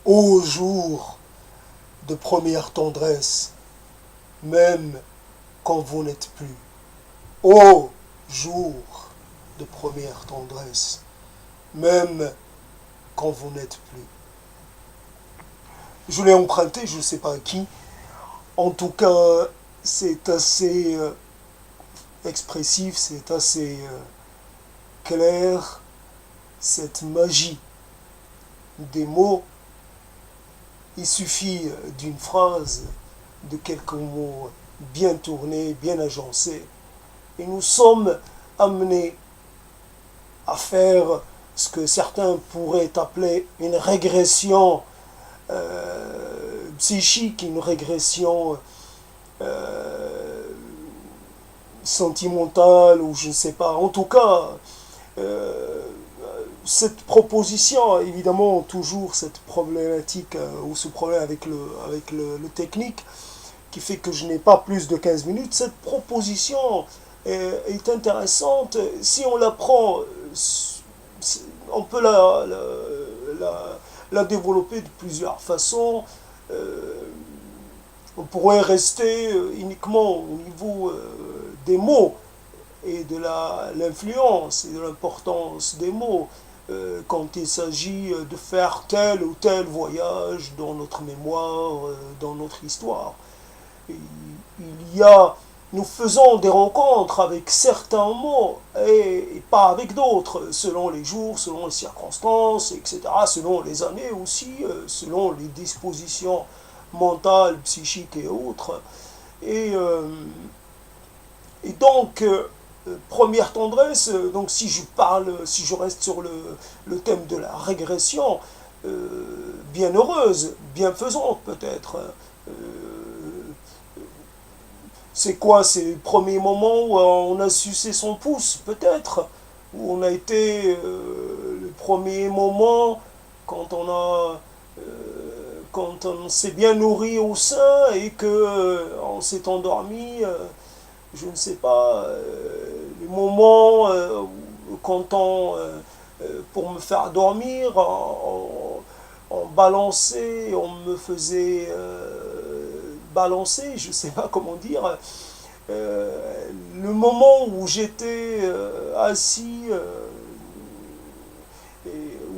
Ô jour de première tendresse, même quand vous n'êtes plus. Ô jour de première tendresse, même quand vous n'êtes plus. Je l'ai emprunté, je ne sais pas à qui. En tout cas, c'est assez expressif, c'est assez clair, cette magie des mots. Il suffit d'une phrase, de quelques mots bien tournés, bien agencés, et nous sommes amenés à faire ce que certains pourraient appeler une régression psychique, une régression sentimentale, ou je ne sais pas. En tout cas, euh, cette proposition, évidemment, toujours cette problématique ou ce problème avec le technique qui fait que je n'ai pas plus de 15 minutes, cette proposition est intéressante. Si on la prend, on peut la développer de plusieurs façons. Euh, on pourrait rester uniquement au niveau des mots et de l'influence et de l'importance des mots quand il s'agit de faire tel ou tel voyage dans notre mémoire, dans notre histoire. Il y a, nous faisons des rencontres avec certains mots et pas avec d'autres, selon les jours, selon les circonstances, etc., selon les années aussi, selon les dispositions mentales, psychiques et autres. Et, euh, et donc, première tendresse, donc si je reste sur le thème de la régression, bienheureuse, bienfaisante peut-être. Euh, c'est quoi ces premiers moments où on a sucé son pouce, peut-être, où on a été le premier moment quand quand on s'est bien nourri au sein et que on s'est endormi. Je ne sais pas, les moments quand pour me faire dormir, on balançait, on me faisait balancer, je ne sais pas comment dire, le moment où j'étais assis,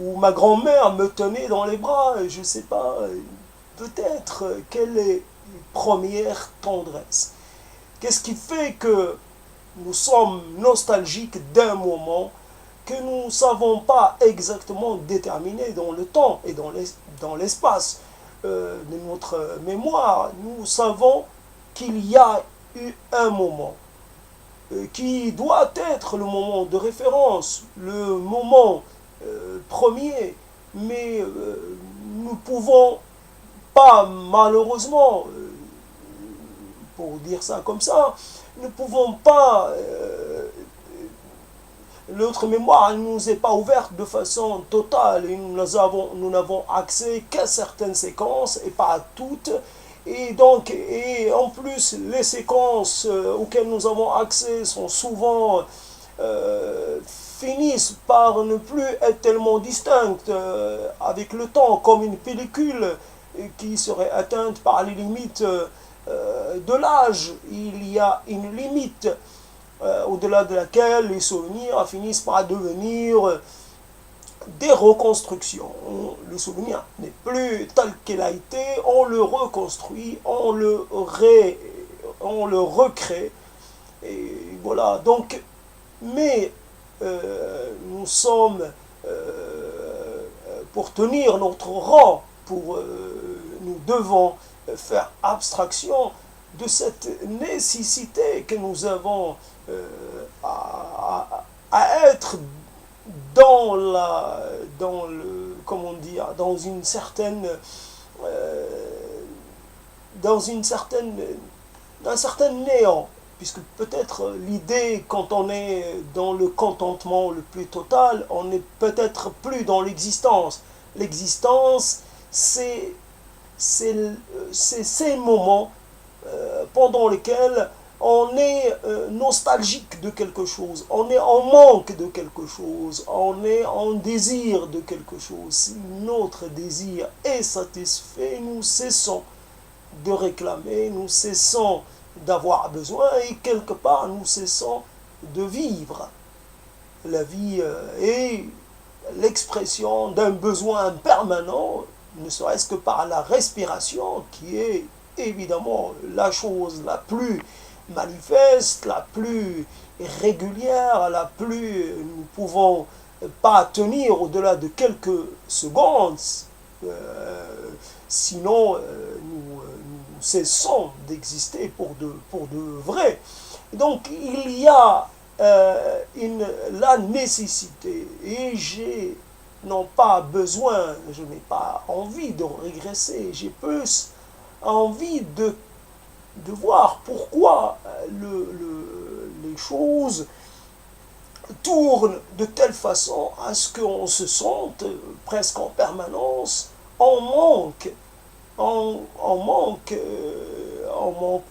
où ma grand-mère me tenait dans les bras, je ne sais pas, peut-être, quelle est une première tendresse. Qu'est-ce qui fait que nous sommes nostalgiques d'un moment que nous ne savons pas exactement déterminer dans le temps et dans l'espace de notre mémoire? Nous savons qu'il y a eu un moment qui doit être le moment de référence, le moment premier, mais nous ne pouvons pas, malheureusement, pour dire ça comme ça, nous ne pouvons pas, notre mémoire ne nous est pas ouverte de façon totale et nous n'avons accès qu'à certaines séquences et pas à toutes. Et donc, et en plus, les séquences auxquelles nous avons accès sont souvent finissent par ne plus être tellement distinctes avec le temps, comme une pellicule qui serait atteinte par les limites de l'âge. Il y a une limite au-delà de laquelle les souvenirs finissent par devenir des reconstructions. Le souvenir n'est plus tel qu'il a été, on le reconstruit, on le recrée. Et voilà, donc, mais nous sommes, pour tenir notre rang, nous devons faire abstraction de cette nécessité que nous avons à être comment dire, dans une certaine, un certain néant, puisque peut-être l'idée, quand on est dans le contentement le plus total, on n'est peut-être plus dans l'existence. L'existence, c'est ces moments pendant lesquels on est nostalgique de quelque chose, on est en manque de quelque chose, on est en désir de quelque chose. Si notre désir est satisfait, nous cessons de réclamer, nous cessons d'avoir besoin et quelque part nous cessons de vivre. La vie est l'expression d'un besoin permanent, ne serait-ce que par la respiration, qui est évidemment la chose la plus manifeste, la plus régulière, la plus... Nous ne pouvons pas tenir au-delà de quelques secondes, sinon nous cessons d'exister pour de vrai. Donc il y a la nécessité, et j'ai non pas besoin, je n'ai pas envie de régresser, j'ai plus envie de voir pourquoi les choses tournent de telle façon à ce qu'on se sente presque en permanence en manque, en manque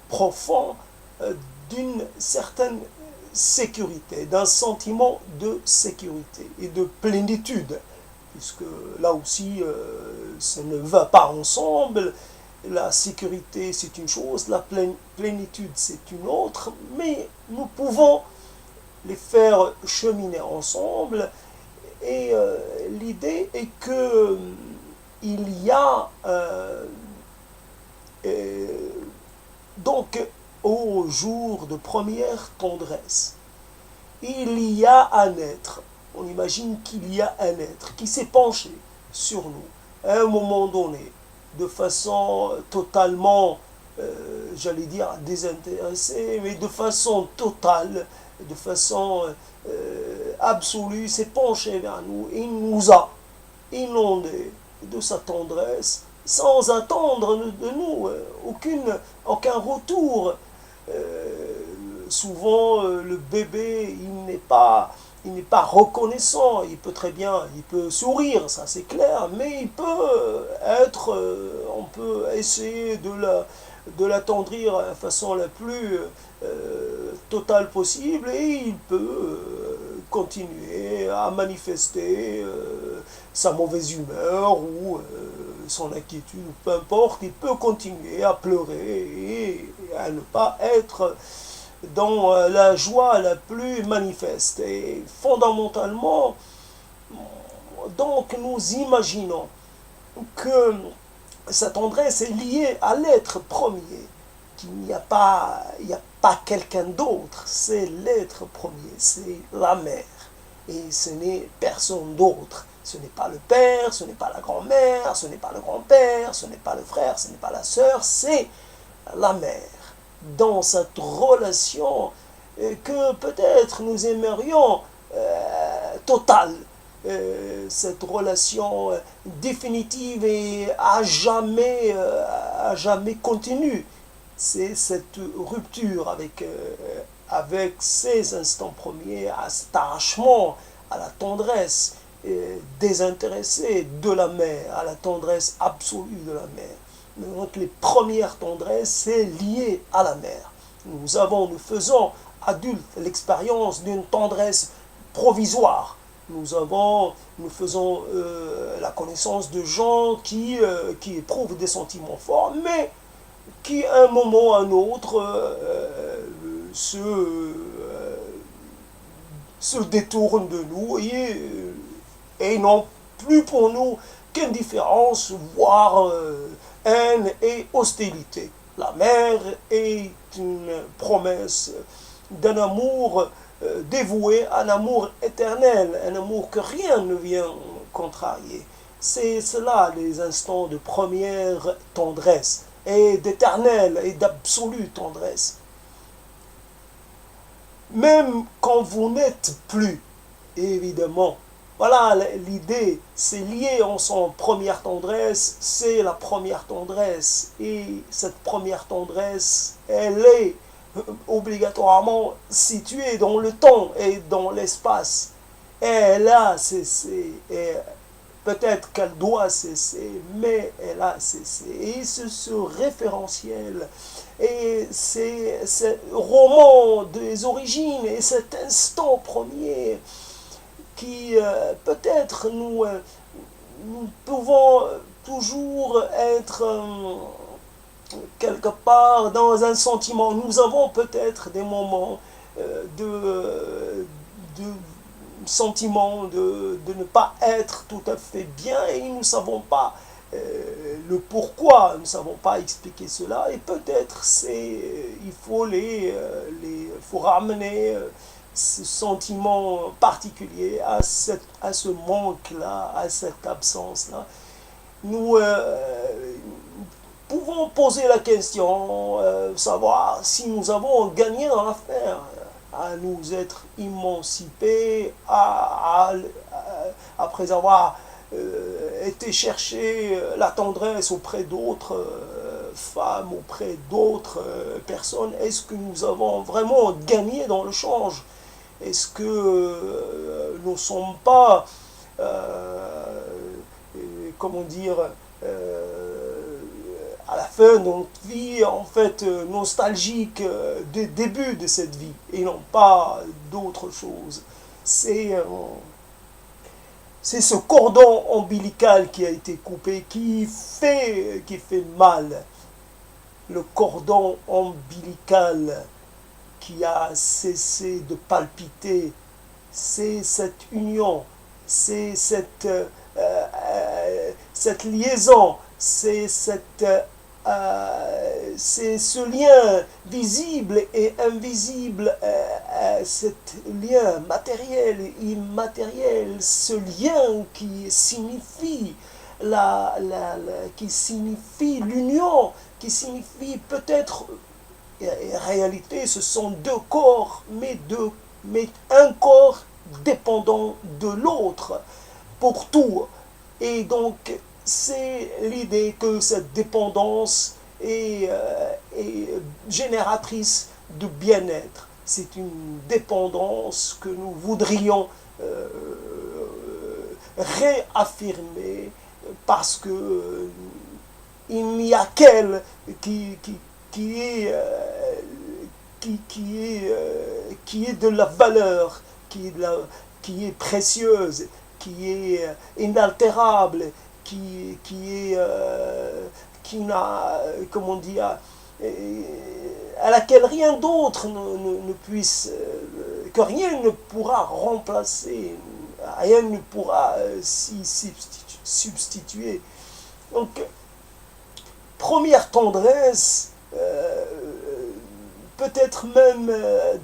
profond d'une certaine sécurité, d'un sentiment de sécurité et de plénitude, puisque là aussi ça ne va pas ensemble. La sécurité c'est une chose, la plénitude c'est une autre, mais nous pouvons les faire cheminer ensemble, et l'idée est que il y a donc au jour de première tendresse, il y a un être, on imagine qu'il y a un être qui s'est penché sur nous à un moment donné, de façon totalement, j'allais dire désintéressée, mais de façon totale, de façon absolue, s'est penché vers nous et nous a inondés de sa tendresse, sans attendre de nous aucun retour. Souvent, le bébé, il n'est pas reconnaissant. Il peut très bien, il peut sourire, ça c'est clair, mais il peut être, on peut essayer de l'attendrir de la façon la plus totale possible, et il peut continuer à manifester sa mauvaise humeur ou son inquiétude, ou peu importe. Il peut continuer à pleurer et à ne pas être dans la joie la plus manifeste. Et fondamentalement, donc nous imaginons que sa tendresse est liée à l'être premier, qu'il n'y a pas, quelqu'un d'autre, c'est l'être premier, c'est la mère, et ce n'est personne d'autre. Ce n'est pas le père, ce n'est pas la grand-mère, ce n'est pas le grand-père, ce n'est pas le frère, ce n'est pas la sœur, c'est la mère. Dans cette relation que peut-être nous aimerions totale, cette relation définitive et à jamais continue. C'est cette rupture avec ces instants premiers, à cet attachement à la tendresse désintéressée de la mère, à la tendresse absolue de la mère. Donc les premières tendresses, c'est lié à la mère. Nous faisons adultes l'expérience d'une tendresse provisoire. Nous faisons la connaissance de gens qui éprouvent des sentiments forts, mais qui à un moment ou à un autre se détournent de nous et n'ont plus pour nous qu'indifférence, voire haine et hostilité. La mère est une promesse d'un amour dévoué, un amour éternel, un amour que rien ne vient contrarier. C'est cela les instants de première tendresse, et d'éternelle et d'absolue tendresse. Même quand vous n'êtes plus, évidemment, voilà l'idée, c'est lié ensemble. Première tendresse, c'est la première tendresse. Et cette première tendresse, elle est obligatoirement située dans le temps et dans l'espace. Et là, peut-être qu'elle doit cesser, mais elle a cessé. Et c'est ce référentiel, et c'est ce roman des origines, et cet instant premier qui peut-être nous pouvons toujours être quelque part dans un sentiment. Nous avons peut-être des moments de sentiment de ne pas être tout à fait bien et nous ne savons pas le pourquoi, nous ne savons pas expliquer cela et peut-être il faut faut ramener ce sentiment particulier à ce manque-là, à cette absence-là. Nous pouvons poser la question, savoir si nous avons gagné dans l'affaire, à nous être émancipés, après avoir été chercher la tendresse auprès d'autres femmes, auprès d'autres personnes. Est-ce que nous avons vraiment gagné dans le change? Est-ce que nous ne sommes pas, comment dire, à la fin de notre vie, en fait, nostalgique des débuts de cette vie, et non pas d'autre chose. C'est ce cordon ombilical qui a été coupé qui fait mal. Le cordon ombilical qui a cessé de palpiter, c'est cette union, c'est cette liaison, c'est ce lien visible et invisible, cet lien matériel et immatériel, ce lien qui signifie qui signifie l'union, qui signifie peut-être, en réalité ce sont deux corps, mais un corps dépendant de l'autre pour tout. Et donc c'est l'idée que cette dépendance est génératrice de bien-être. C'est une dépendance que nous voudrions réaffirmer parce que il n'y a qu'elle qui est de la valeur, qui est précieuse, qui est inaltérable, qui n'a, comment dire, à laquelle rien d'autre ne puisse, que rien ne pourra remplacer, rien ne pourra s'y substituer. Donc, première tendresse, peut-être même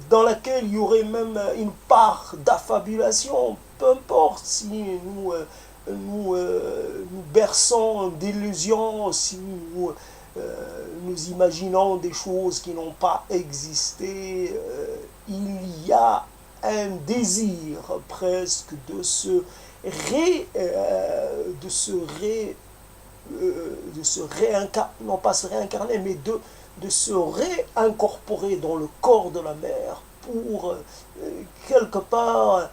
dans laquelle il y aurait même une part d'affabulation, peu importe si nous berçons d'illusions, si nous imaginons des choses qui n'ont pas existé, il y a un désir presque de se réincarner, non pas se réincarner, mais de se réincorporer dans le corps de la mère pour quelque part,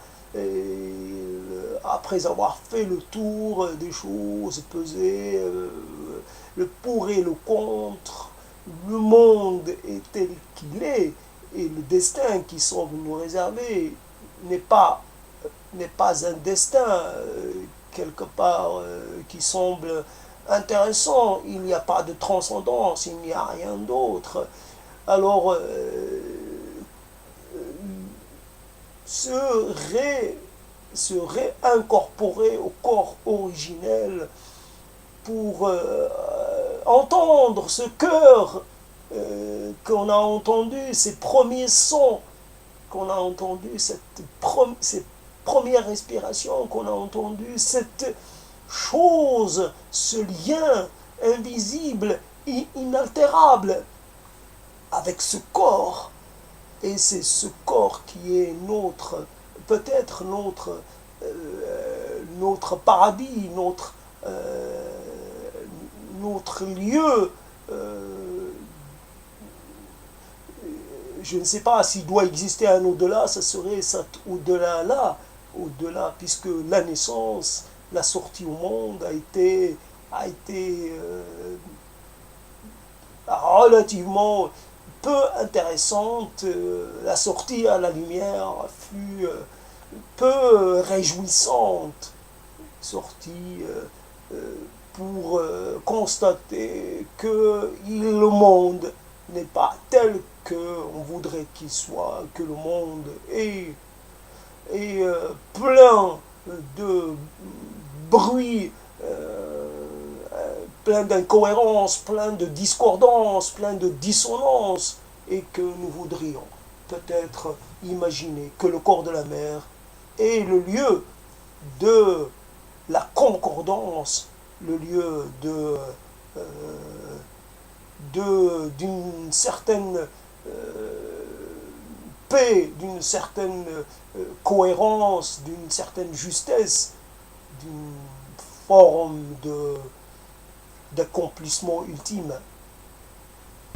après avoir fait le tour des choses, peser le pour et le contre, le monde est tel qu'il est, et le destin qui semble nous réserver n'est pas un destin quelque part qui semble intéressant. Il n'y a pas de transcendance, il n'y a rien d'autre. Alors, se réincorporer au corps originel pour entendre ce cœur qu'on a entendu, ces premiers sons qu'on a entendus, ces premières respirations qu'on a entendues, cette chose, ce lien invisible et inaltérable avec ce corps. Et c'est ce corps qui est peut-être notre paradis, notre lieu. Je ne sais pas s'il doit exister un au-delà, ça serait cet au-delà-là, au-delà, puisque la naissance, la sortie au monde a été relativement peu intéressante. La sortie à la lumière fut peu réjouissante. Sortie pour constater que le monde n'est pas tel qu'on voudrait qu'il soit, que le monde est plein de bruit, plein d'incohérences, plein de discordances, plein de dissonances, et que nous voudrions peut-être imaginer que le corps de la mer est le lieu de la concordance, le lieu d'une certaine paix, d'une certaine cohérence, d'une certaine justesse, d'une forme d'accomplissement ultime.